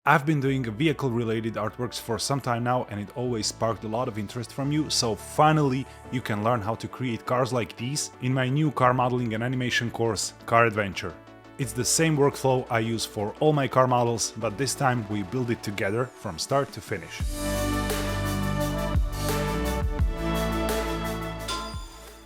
I've been doing vehicle-related artworks for some time now and it always sparked a lot of interest from you, so finally you can learn how to create cars like these in my new car modeling and animation course, Car Adventure. It's the same workflow I use for all my car models, but this time we build it together from start to finish.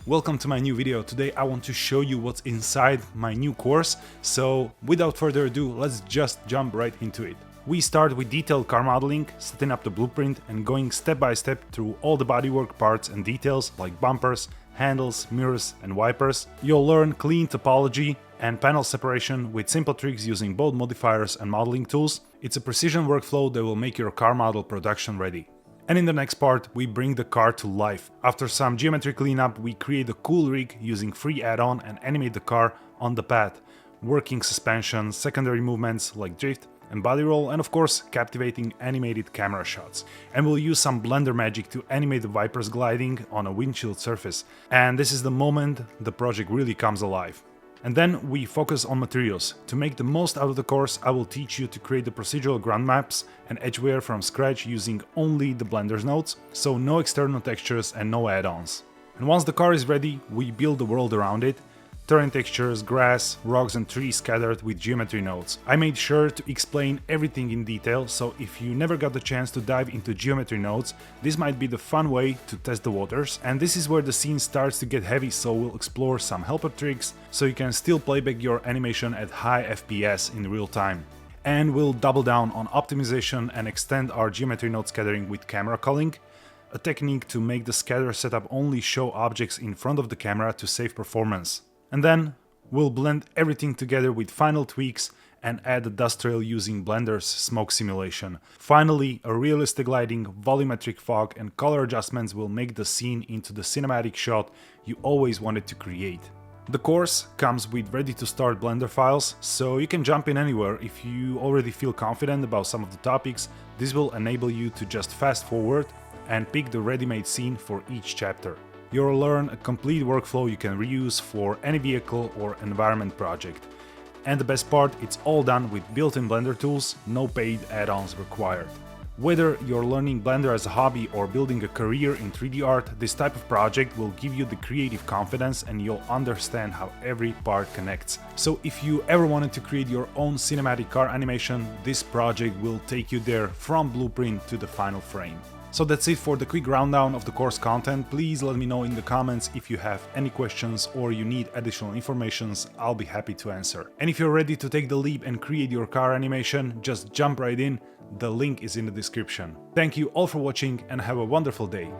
Welcome to my new video. Today I want to show you what's inside my new course, so without further ado, let's just jump right into it. We start with detailed car modeling, setting up the blueprint and going step by step through all the bodywork parts and details like bumpers, handles, mirrors and wipers. You'll learn clean topology and panel separation with simple tricks using both modifiers and modeling tools. It's a precision workflow that will make your car model production ready. And in the next part, we bring the car to life. After some geometry cleanup, we create a cool rig using free add-on and animate the car on the path. Working suspension, secondary movements like drift and body roll, and of course captivating animated camera shots. And we'll use some Blender magic to animate the Vipers gliding on a windshield surface. And this is the moment the project really comes alive. And then we focus on materials. To make the most out of the course, I will teach you to create the procedural ground maps and edgeware from scratch using only the Blender's nodes, so no external textures and no add-ons. And once the car is ready, we build the world around it. Terrain textures, grass, rocks and trees scattered with geometry nodes. I made sure to explain everything in detail, so if you never got the chance to dive into geometry nodes, this might be the fun way to test the waters. And this is where the scene starts to get heavy, so we'll explore some helper tricks so you can still playback your animation at high FPS in real time. And we'll double down on optimization and extend our geometry node scattering with camera culling, a technique to make the scatter setup only show objects in front of the camera to save performance. And then we'll blend everything together with final tweaks and add a dust trail using Blender's smoke simulation. Finally, a realistic lighting, volumetric fog and color adjustments will make the scene into the cinematic shot you always wanted to create. The course comes with ready to start Blender files, so you can jump in anywhere. If you already feel confident about some of the topics, this will enable you to just fast forward and pick the ready-made scene for each chapter. You'll learn a complete workflow you can reuse for any vehicle or environment project. And the best part, it's all done with built-in Blender tools, no paid add-ons required. Whether you're learning Blender as a hobby or building a career in 3D art, this type of project will give you the creative confidence and you'll understand how every part connects. So if you ever wanted to create your own cinematic car animation, this project will take you there from blueprint to the final frame. So that's it for the quick rundown of the course content. Please let me know in the comments if you have any questions or you need additional informations. I'll be happy to answer. And if you're ready to take the leap and create your car animation, just jump right in. The link is in the description. Thank you all for watching and have a wonderful day.